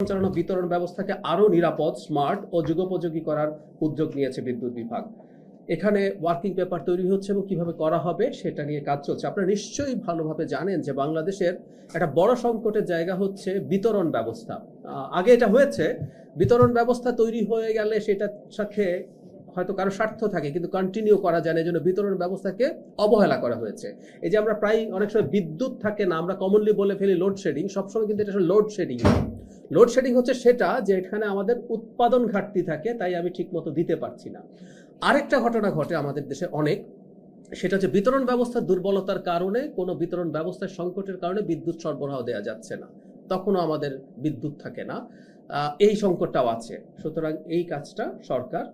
সঞ্চালন ও বিতরণ ব্যবস্থাকে আরো নিরাপদ, স্মার্ট ও যুগোপযোগী করার উদ্যোগ নিয়েছে বিদ্যুৎ বিভাগ। এখানে ওয়ার্কিং পেপার তৈরি হচ্ছে এবং কিভাবে করা হবে সেটা নিয়ে কাজ চলছে। আপনারা নিশ্চয়ই ভালোভাবে জানেন যে বাংলাদেশের একটা বড় সংকটের জায়গা হচ্ছে বিতরণ ব্যবস্থা। আগে এটা হয়েছে, বিতরণ ব্যবস্থা তৈরি হয়ে গেলে সেটার সাথে হয়তো কারো স্বার্থ থাকে, কিন্তু কন্টিনিউ করা যায় না, এই জন্য বিতরণ ব্যবস্থাকে অবহেলা করা হয়েছে। এই যে আমরা প্রায় অনেক সময় বিদ্যুৎ থাকে না, আমরা কমনলি বলে ফেলি লোডশেডিং, সবসময় কিন্তু এটা লোডশেডিং। লোডশেডিং হচ্ছে সেটা যে এখানে আমাদের উৎপাদন ঘাটতি থাকে, তাই আমি ঠিক মতো দিতে পারছি না। আরেকটা ঘটনা ঘটে আমাদের দেশে অনেক, সেটা হচ্ছে বিতরণ ব্যবস্থার দুর্বলতার কারণে, কোনো বিতরণ ব্যবস্থার সংকটের কারণে বিদ্যুৎ সরবরাহ দেওয়া যাচ্ছে না, তখনও আমাদের বিদ্যুৎ থাকে না। এই সংকটটাও আছে। সুতরাং এই কাজটা সরকার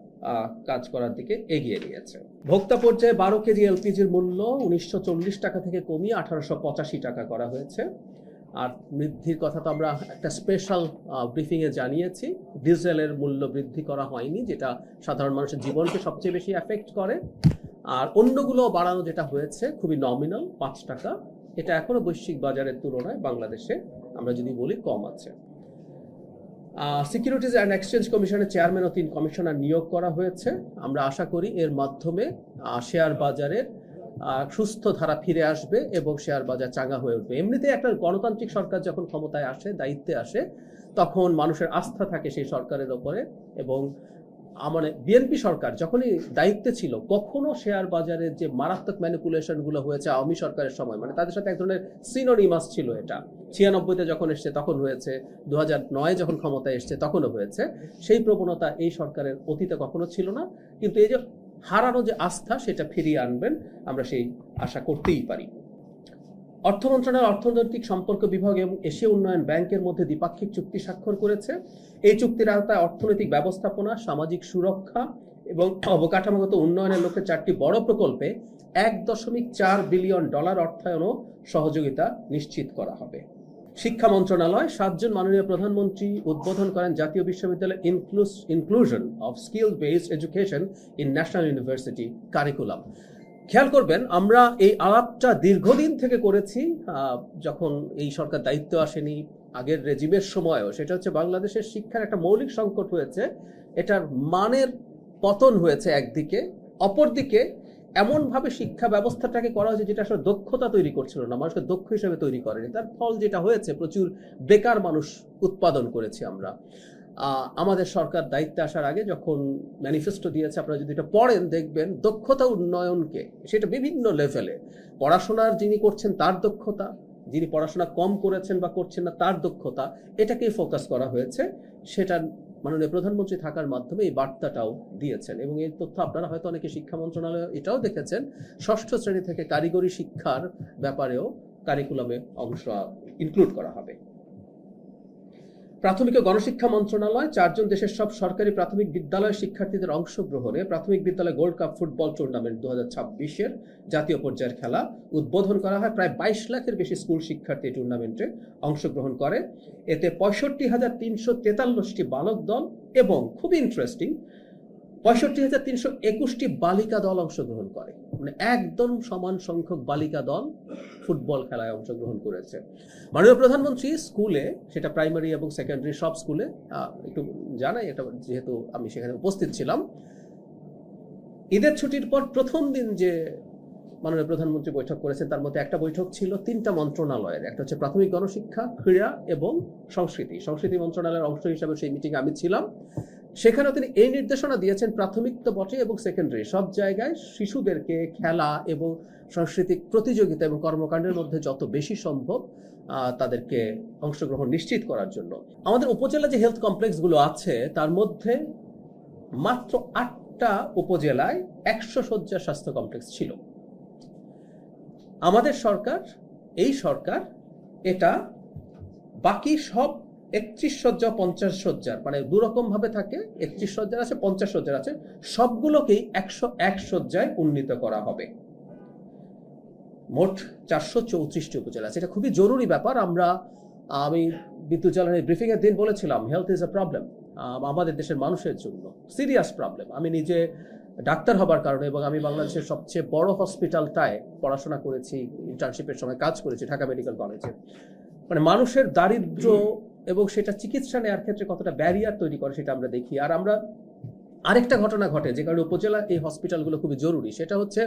কাজ করার দিকে এগিয়ে নিয়েছে। ভোক্তা পর্যায়ে 12 কেজি এলপিজির মূল্য 1940 টাকা থেকে কমিয়ে 1885 টাকা করা হয়েছে। আর বৃদ্ধির কথা তো আমরা একটা স্পেশাল ব্রিফিংয়ে জানিয়েছি। ডিজেলের মূল্য বৃদ্ধি করা হয়নি, যেটা সাধারণ মানুষের জীবনকে সবচেয়ে বেশি এফেক্ট করে। আর অন্যগুলো বাড়ানো যেটা হয়েছে খুবই নমিনাল, 5 টাকা। এটা এখনো বৈশ্বিক বাজারের তুলনায় বাংলাদেশে আমরা যদি বলি কম আছে। সিকিউরিটিজ অ্যান্ড এক্সচেঞ্জ কমিশনের চেয়ারম্যান ও 3 কমিশনার নিয়োগ করা হয়েছে। আমরা আশা করি এর মাধ্যমে শেয়ার বাজারের সুস্থ ধারা ফিরে আসবে এবং শেয়ার বাজার চাঙ্গা হয়ে উঠবে। এমনিতে একটা গণতান্ত্রিক সরকার যখন ক্ষমতায় আসে, দায়িত্বে আসে, তখন মানুষের আস্থা থাকে সেই সরকারের ওপরে। এবং মানে বিএনপি সরকার যখনই দায়িত্বে ছিল, কখনো শেয়ার বাজারের যে মারাত্মক ম্যানিপুলেশনগুলো হয়েছে আওয়ামী সরকারের সময়, মানে তাদের সাথে এক ধরনের সিনোনিমাস ছিল এটা। 96-তে যখন এসছে তখন হয়েছে, 2009 যখন ক্ষমতায় এসছে তখনও হয়েছে। সেই প্রবণতা এই সরকারের অতীতে কখনো ছিল না, কিন্তু এই যে হারানো যে আস্থা, সেটা ফিরিয়ে আনবেন, আমরা সেই আশা করতেই পারি। অর্থ মন্ত্রণালয় অর্থনৈতিক সম্পর্ক বিভাগ এবং এশিয়া উন্নয়ন ব্যাংকের মধ্যে দ্বিপাক্ষিক চুক্তি স্বাক্ষর করেছে। এই চুক্তির আওতায় অর্থনৈতিক ব্যবস্থাপনা, সামাজিক সুরক্ষা এবং অবকাঠামোগত উন্নয়নের লক্ষ্যে 4টি বড় প্রকল্পে $1.4 বিলিয়ন অর্থায়ন ও সহযোগিতা নিশ্চিত করা হবে। শিক্ষা মন্ত্রণালয় 7 জুন মাননীয় প্রধানমন্ত্রী উদ্বোধন করেন জাতীয় বিশ্ববিদ্যালয় inclusion of skill based education in national university curriculum. খেয়াল করবেন, আমরা এই আলাপটা দীর্ঘদিন থেকে করেছি, যখন এই সরকার দায়িত্ব আসেনি, আগের রেজিমের সময়ও। সেটা হচ্ছে বাংলাদেশের শিক্ষার একটা মৌলিক সংকট হয়েছে, এটার মানের পতন হয়েছে একদিকে, অপরদিকে এমনভাবে শিক্ষা ব্যবস্থাটাকে করা হয়েছে যেটা আসলে দক্ষতা তৈরি করছিল না, মানুষকে দক্ষ হিসেবে তৈরি করেনি। তার ফল যেটা হয়েছে, প্রচুর বেকার মানুষ উৎপাদন করেছি আমরা। আমাদের সরকার দায়িত্বে আসার আগে যখন ম্যানিফেস্টো দিয়েছে, আপনারা যদি এটা পড়েন দেখবেন দক্ষতা উন্নয়নকে, সেটা বিভিন্ন লেভেলে, পড়াশোনার যিনি করছেন তার দক্ষতা, যিনি পড়াশোনা কম করেছেন বা করছেন না তার দক্ষতা, এটাকেই ফোকাস করা হয়েছে। সেটা মাননীয় প্রধানমন্ত্রী থাকার মাধ্যমে এই বার্তাটাও দিয়েছেন। এবং এই তথ্য আপনারা হয়তো অনেকে শিক্ষা মন্ত্রণালয় এটাও দেখেছেন, 6ষ্ঠ শ্রেণী থেকে কারিগরি শিক্ষার ব্যাপারেও কারিকুলামে অংশ ইনক্লুড করা হবে। প্রাথমিক ও গণশিক্ষা মন্ত্রণালয় 4 জন দেশের সব সরকারি প্রাথমিক বিদ্যালয়ের শিক্ষার্থীদের অংশগ্রহণে প্রাথমিক বিদ্যালয় গোল্ড কাপ ফুটবল টুর্নামেন্ট 2026-এর জাতীয় পর্যায়ের খেলা উদ্বোধন করা হয়। প্রায় 22 লাখের বেশি স্কুল শিক্ষার্থী টুর্নামেন্টে অংশগ্রহণ করে। এতে 65,343টি বালক দল এবং খুব ইন্টারেস্টিং 65,321টি বালিকা দল অংশগ্রহণ করে। মানে একদম সমান সংখ্যক বালিকা দল ফুটবল খেলায় অংশগ্রহণ করেছে। মাননীয় প্রধানমন্ত্রী স্কুলে, সেটা প্রাইমারি এবং সেকেন্ডারি সব স্কুলে, একটু জানাই এটা যেহেতু আমি সেখানে উপস্থিত ছিলাম, ঈদের ছুটির পর প্রথম দিন যে মাননীয় প্রধানমন্ত্রী বৈঠক করেছেন, তার মধ্যে একটা বৈঠক ছিল 3টা মন্ত্রণালয়ের। একটা হচ্ছে প্রাথমিক গণশিক্ষা, ক্রীড়া এবং সংস্কৃতি মন্ত্রণালয়ের অংশ হিসাবে সেই মিটিংয়ে আমি ছিলাম। সেখানেও তিনি এই নির্দেশনা দিয়েছেন, প্রাথমিক তো বটে এবং সেকেন্ডারি সব জায়গায় শিশুদেরকে খেলা এবং সাংস্কৃতিক প্রতিযোগিতা এবং কর্মকাণ্ডের মধ্যে যত বেশি সম্ভব তাদেরকে অংশগ্রহণ নিশ্চিত করার জন্য। আমাদের উপজেলা যে হেলথ কমপ্লেক্সগুলো আছে, তার মধ্যে মাত্র 8টা উপজেলায় 100 শয্যার স্বাস্থ্য কমপ্লেক্স ছিল। আমাদের সরকার, এই সরকার, এটা বাকি সব 31 শয্যা 50 শয্যার, মানে দুরকম ভাবে থাকে, 31 শয্যার আছে, 50 শয্যার আছে, সবগুলোকেই 101 শয্যায় উন্নীত করা হবে। মোট 434টি উপজেলা আছে। এটা খুবই জরুরি ব্যাপার। আমি বিদ্যুৎ জ্বালানির ব্রিফিং এর দিন বলেছিলাম, হেলথ ইজ এ প্রবলেম আমাদের দেশের মানুষের জন্য, সিরিয়াস প্রবলেম। আমি নিজে ডাক্তার হবার কারণে, এবং আমি বাংলাদেশের সবচেয়ে বড় হসপিটালটায় পড়াশোনা করেছি, ইন্টার্নশিপের সময় কাজ করেছি, ঢাকা মেডিকেল কলেজে। মানে মানুষের দারিদ্র্য এবং সেটা চিকিৎসা নেওয়ার ক্ষেত্রে কতটা ব্যারিয়ার তৈরি করে সেটা আমরা দেখি। আর আমরা আরেকটা ঘটনা ঘটে যে কারণে উপজেলা এই হসপিটালগুলো খুবই জরুরি, সেটা হচ্ছে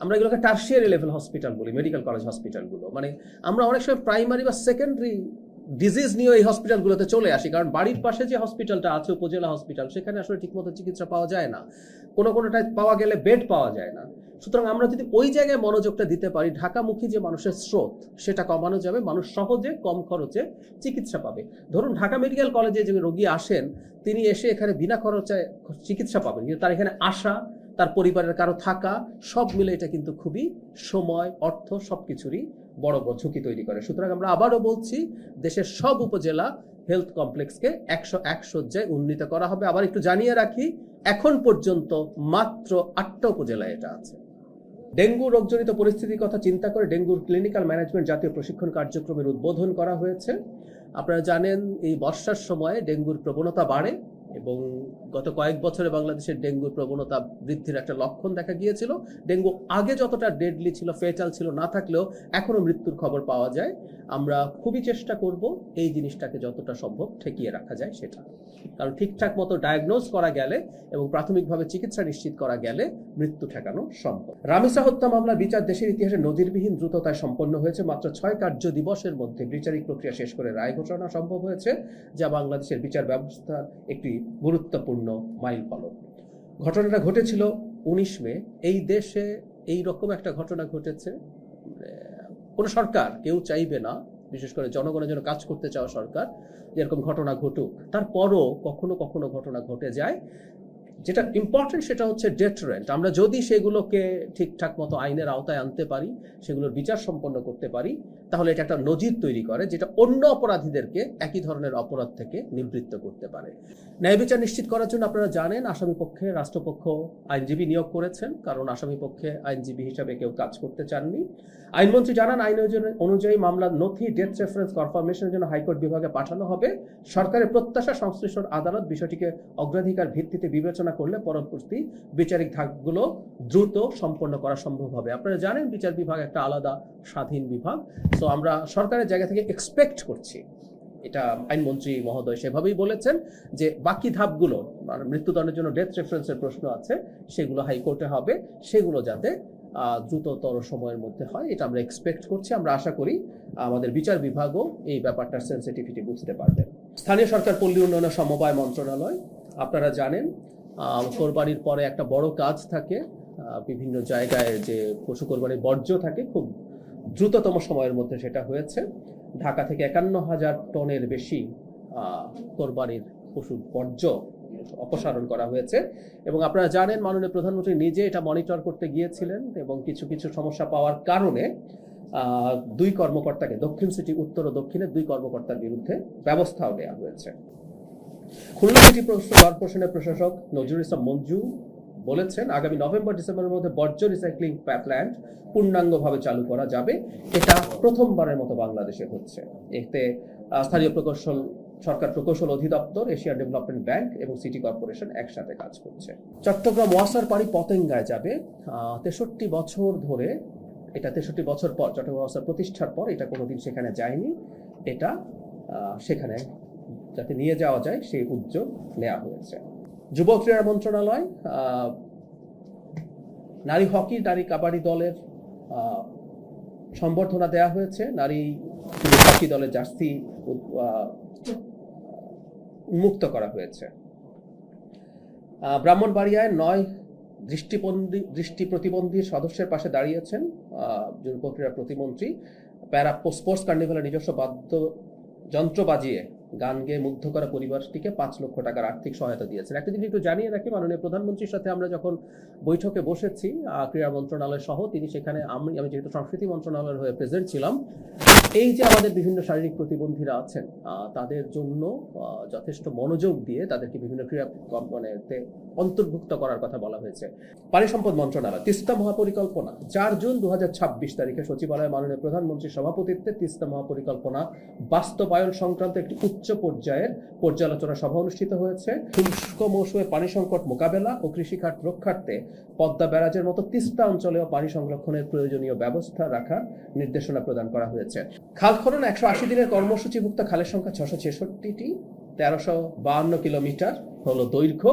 আমরা এগুলোকে টার্সিয়ারি লেভেল হসপিটাল বলি, মেডিকেল কলেজ হসপিটালগুলো। মানে আমরা অনেক সময় প্রাইমারি বা সেকেন্ডারি ডিজিজ নিয়ে এই হসপিটালগুলোতে চলে আসি, কারণ বাড়ির পাশে যে হসপিটালটা আছে উপজেলা হসপিটাল, সেখানে আসলে ঠিকমতো চিকিৎসা পাওয়া যায় না, কোনোটায় পাওয়া গেলে বেড পাওয়া যায় না। সুতরাং আমরা যদি ওই জায়গায় মনোযোগটা দিতে পারি, ঢাকামুখী যে মানুষের স্রোত সেটা কমানো যাবে, মানুষ সহজে কম খরচে চিকিৎসা পাবে। ধরুন ঢাকা মেডিকেল কলেজে যে রোগী আসেন, তিনি এসে এখানে বিনা খরচে চিকিৎসা পাবেন, কিন্তু তার এখানে আসা, তার পরিবারের কারো থাকা, সব মিলে এটা কিন্তু খুবই সময়, অর্থ সবকিছুরই বড় বড় ঝুঁকি তৈরি করে। সুতরাং আমরা আবারও বলছি, দেশের সব উপজেলা হেলথ কমপ্লেক্সকে 101 শয্যায় উন্নীত করা হবে। আবার একটু জানিয়ে রাখি, এখন পর্যন্ত মাত্র 8টা উপজেলায় এটা আছে। ডেঙ্গু রোগজনিত পরিস্থিতির কথা চিন্তা করে ডেঙ্গুর ক্লিনিক্যাল ম্যানেজমেন্ট জাতীয় প্রশিক্ষণ কার্যক্রমের উদ্বোধন করা হয়েছে। আপনারা জানেন এই বর্ষার সময়ে ডেঙ্গুর প্রবণতা বাড়ে এবং গত কয়েক বছরে বাংলাদেশের ডেঙ্গুর প্রবণতা বৃদ্ধির একটা লক্ষণ দেখা গিয়েছিল। ডেঙ্গু আগে যতটা ডেডলি ছিল, ফেটাল ছিল, না থাকলেও এখনো মৃত্যুর খবর পাওয়া যায়। আমরা খুবই চেষ্টা করব এই জিনিসটাকে যতটা সম্ভব ঠেকিয়ে রাখা যায় সেটা, কারণ ঠিকঠাক মতো ডায়াগনোজ করা গেলে এবং প্রাথমিকভাবে চিকিৎসা নিশ্চিত করা গেলে মৃত্যু ঠেকানো সম্ভব। রামিসা হত্যা মামলার বিচার দেশের ইতিহাসে নজিরবিহীন দ্রুততায় সম্পন্ন হয়েছে। মাত্র 6 কার্য দিবসের মধ্যে বিচারিক প্রক্রিয়া শেষ করে রায় ঘোষণা সম্ভব হয়েছে, যা বাংলাদেশের বিচার ব্যবস্থার একটি গুরুত্বপূর্ণ মাইল ফলক। ঘটনাটা ঘটেছিল 19 মে। এই দেশে এই রকম একটা ঘটনা ঘটেছে, কোনো সরকার কেউ চাইবে না, বিশেষ করে জনগণের জন্য কাজ করতে চাওয়া সরকার, যেরকম ঘটনা ঘটুক। তারপরও কখনো কখনো ঘটনা ঘটে যায়। যেটা ইম্পর্টেন্ট সেটা হচ্ছে ডেটারেন্ট। আমরা যদি সেগুলোকে ঠিকঠাক মতো আইনের আওতায় আনতে পারি, সেগুলোর বিচার সম্পন্ন করতে পারি, তাহলে এটা একটা নজির তৈরি করে, যেটা অন্য অপরাধীদেরকে একই ধরনের অপরাধ থেকে নিবৃত্ত করতে পারে। ন্যায় বিচার নিশ্চিত করার জন্য আপনারা জানেন আসামি পক্ষে রাষ্ট্রপক্ষ আইনজীবী নিয়োগ করেছেন, কারণ আসামি পক্ষে আইনজীবী হিসাবে কেউ কাজ করতে চাননি। আইনমন্ত্রী জানান আইন অনুযায়ী মামলার নথি ডেথ রেফারেন্স কনফার্মেশনের জন্য হাইকোর্ট বিভাগে পাঠানো হবে। সরকারের প্রত্যাশা সংশ্লিষ্ট আদালত বিষয়টিকে অগ্রাধিকার ভিত্তিতে বিবেচনা করলে পরবর্তী বিচারিক ধাপগুলো দ্রুত সম্পন্ন করা সম্ভব হবে। আপনারা জানেন বিচার বিভাগ একটা আলাদা স্বাধীন বিভাগ। তো আমরা সরকারের জায়গা থেকে এক্সপেক্ট করছি, এটা আইনমন্ত্রী মহোদয় সেভাবেই বলেছেন, যে বাকি ধাপগুলো মৃত্যুদণ্ডের জন্য ডেথ রেফারেন্সের প্রশ্ন আছে, সেগুলো হাইকোর্টে হবে, সেগুলো যাতে দ্রুততর সময়ের মধ্যে হয়, এটা আমরা এক্সপেক্ট করছি। আমরা আশা করি আমাদের বিচার বিভাগও এই ব্যাপারটার সেন্সিটিভিটি বুঝতে পারবে। স্থানীয় সরকার পল্লী উন্নয়ন সমবায় মন্ত্রণালয়, আপনারা জানেন কোরবানির পরে একটা বড় কাজ থাকে, বিভিন্ন জায়গায় যে পশু কোরবানির বর্জ্য থাকে, খুব দ্রুততম সময়ের মধ্যে সেটা হয়েছে। ঢাকা থেকে 51,000 টনের বেশি কোরবানির পশুর বর্জ্য অপসারণ করা হয়েছে। এবং আপনারা জানেন মাননীয় প্রধানমন্ত্রী নিজে এটা মনিটর করতে গিয়েছিলেন এবং কিছু কিছু সমস্যা পাওয়ার কারণে 2 কর্মকর্তাকে, দক্ষিণ সিটি উত্তর ও দক্ষিণের 2 কর্মকর্তার বিরুদ্ধে ব্যবস্থাও নেওয়া হয়েছে। খুলনা সিটি কর্পোরেশনের প্রশাসক নজরুল ইসলাম মঞ্জু বলেছেন আগামী নভেম্বর-ডিসেম্বরের মধ্যে বর্জ্য রিসাইক্লিং প্ল্যান্ট পূর্ণাঙ্গভাবে চালু করা যাবে। এটা প্রথমবারের মতো বাংলাদেশে হচ্ছে। এতে স্থানীয় সরকার প্রকৌশল অধিদপ্তর, এশিয়া ডেভেলপমেন্ট ব্যাংক এবং সিটি কর্পোরেশন একসাথে কাজ করছে। চট্টগ্রাম ওয়াসার পানি পতেঙ্গায় যাবে। 63 বছর ধরে, এটা 63 বছর পর চট্টগ্রাম ওয়াসার প্রতিষ্ঠার পর এটা কোনোদিন সেখানে যায়নি। এটা সেখানে যাতে নিয়ে যাওয়া যায় সেই উদ্যোগ নেওয়া হয়েছে। যুব ক্রীড়া মন্ত্রণালয় নারী হকি, নারী কাবাডি দলের সম্বর্ধনা দেওয়া হয়েছে। নারী হকি দলের জার্সি উন্মুক্ত করা হয়েছে। ব্রাহ্মণবাড়িয়ায় 9 দৃষ্টি প্রতিবন্ধী সদস্যের পাশে দাঁড়িয়েছেন যুব ক্রীড়া প্রতিমন্ত্রী। প্যারা স্পোর্টস কার্নিভালের নিজস্ব যন্ত্র বাজিয়ে গান গেয়ে মুগ্ধ করা পরিবারটিকে 5 লক্ষ টাকার আর্থিক সহায়তা দিয়েছেন। একটা জিনিস একটু জানিয়ে রাখি, মাননীয় প্রধানমন্ত্রীর সাথে আমরা যখন বৈঠকে বসেছি ক্রীড়া মন্ত্রণালয় সহ, তিনি সেখানে, আমি যেহেতু সংস্কৃতি মন্ত্রণালয়ের হয়ে প্রেজেন্ট ছিলাম, এই যে আমাদের বিভিন্ন শারীরিক প্রতিবন্ধীরা আছেন তাদের জন্য যথেষ্ট মনোযোগ দিয়ে তাদেরকে বিভিন্ন ক্রীড়া কম্পোনেন্টে অন্তর্ভুক্ত করার কথা বলা হয়েছে। পানি সম্পদ মন্ত্রণালয় তিস্তা মহাপরিকল্পনা 4 জুন 2026 তারিখে সচিবালয়ে মাননীয় প্রধানমন্ত্রীর সভাপতিত্বে তিস্তা মহাপরিকল্পনা বাস্তবায়ন সংক্রান্ত একটি উচ্চ পর্যায়ের পর্যালোচনা সভা অনুষ্ঠিত হয়েছে। শুষ্ক মৌসুমে পানি সংকট মোকাবেলা ও কৃষিখাত রক্ষার্থে পদ্মা ব্যারাজের মতো তিস্তা অঞ্চলেও পানি সংরক্ষণের প্রয়োজনীয় ব্যবস্থা রাখার নির্দেশনা প্রদান করা হয়েছে। খাল খনন 180 দিনের কর্মসূচিভুক্ত খালের সংখ্যা 666টি, 1352 কিলোমিটার হলো দৈর্ঘ্য।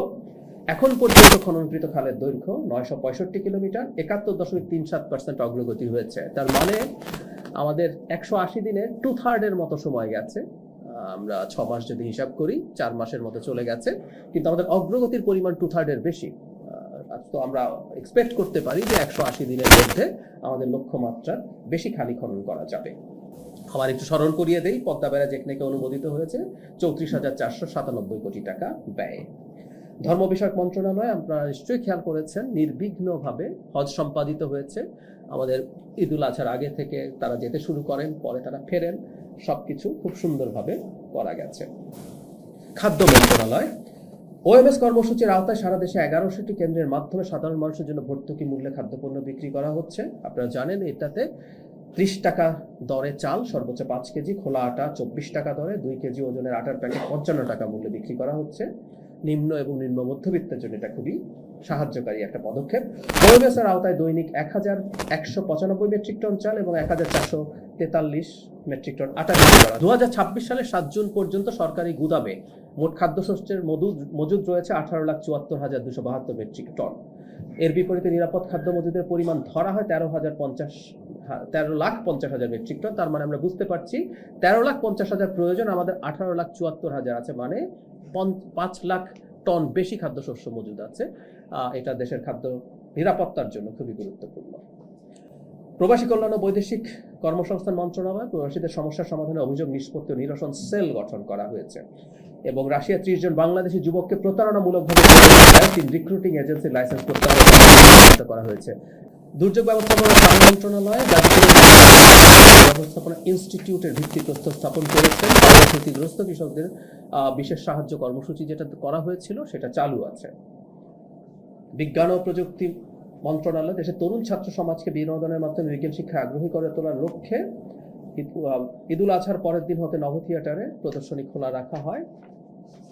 এখন পর্যন্ত খননকৃত খালের দৈর্ঘ্য 965 কিলোমিটার, 71.37% অগ্রগতি হয়েছে। তার মানে আমাদের 180 দিনের 2/3 মতো সময় গেছে। আমরা 6 মাস যদি হিসাব করি 4 মাসের মতো চলে গেছে, কিন্তু আমাদের অগ্রগতির পরিমাণ 2/3 বেশি। তো আমরা এক্সপেক্ট করতে পারি যে 180 দিনের মধ্যে আমাদের লক্ষ্যমাত্রার বেশি খালি খনন করা যাবে। আবার একটু স্মরণ করিয়ে দেই, পদ্মা ব্যারাজ একনেকে অনুমোদিত হয়েছে 34,497 কোটি টাকা ব্যয়ে। ধর্ম বিষয়ক মন্ত্রণালয়, আপনারা নিশ্চয়ই খেয়াল করেছেন, নির্বিঘ্নভাবে হজ সম্পাদিত হয়েছে। আমাদের ঈদুল আজহার আগে থেকে তারা যেতে শুরু করেন, পরে তারা ফেরেন, সবকিছু খুব সুন্দরভাবে করা গেছে। খাদ্য মন্ত্রণালয়, ওএমএস কর্মসূচির আওতায় সারা দেশে 1100টি কেন্দ্রের মাধ্যমে সাধারণ মানুষের জন্য ভর্তুকি মূল্যে খাদ্যপণ্য বিক্রি করা হচ্ছে। আপনারা জানেন এটাতে 30 টাকা দরে চাল সর্বোচ্চ 5 কেজি, খোলা আটা 24 টাকা দরে, 2 কেজি ওজনের আটার প্যাকেট 55 টাকা মূল্যে বিক্রি করা হচ্ছে। নিম্ন এবং নিম্ন মধ্যবিত্তের জন্য এটা খুবই সাহায্যকারী একটা পদক্ষেপ। ওএমএস এর আওতায় দৈনিক 1195 মেট্রিক টন চাল এবং 1443 মেট্রিক টন আটা বিক্রি করা। 2026 সালের 7 জুন পর্যন্ত সরকারি গুদামে মোট খাদ্যশস্যের মজুদ রয়েছে 18,74,272 মেট্রিক টন। এর বিপরীতে নিরাপদ খাদ্য মজুদের পরিমাণ ধরা হয় 13,50,000 মেট্রিক টন। তার মানে আমরা বুঝতে পারছি 13,50,000 প্রয়োজন, আমাদের 18,74,000 আছে, মানে 5 লাখ টন বেশি খাদ্যশস্য মজুদ আছে। এটা দেশের খাদ্য নিরাপত্তার জন্য খুবই গুরুত্বপূর্ণ। প্রবাসী কল্যাণ ও বৈদেশিক কর্মসংস্থান মন্ত্রণালয় প্রবাসীদের সমস্যার সমাধানে অভিযোগ নিষ্পত্তি ও নিরসন সেল গঠন করা হয়েছে এবং রাশিয়া 30 জন বাংলাদেশি যুবককে প্রতারণামূলকভাবে রিক্রুটিং এজেন্সি লাইসেন্স প্রত্যাহার করা হয়েছে। দুর্যোগ ব্যবস্থাপনা মন্ত্রণালয় ব্যবস্থাপনা ইনস্টিটিউটের ভিত্তিপ্রস্তর স্থাপন করেছেন। ক্ষতিগ্রস্ত কৃষকদের বিশেষ সাহায্য কর্মসূচি যেটা করা হয়েছিল সেটা চালু আছে। বিজ্ঞান ও প্রযুক্তি মন্ত্রণালয় দেশের তরুণ ছাত্র সমাজকে বিনোদনের মাধ্যমে বিজ্ঞান শিক্ষায় আগ্রহী করে তোলার লক্ষ্যে ঈদুল আজহার পরের দিন হতে নভ থিয়েটারে প্রদর্শনী খোলা রাখা হয়।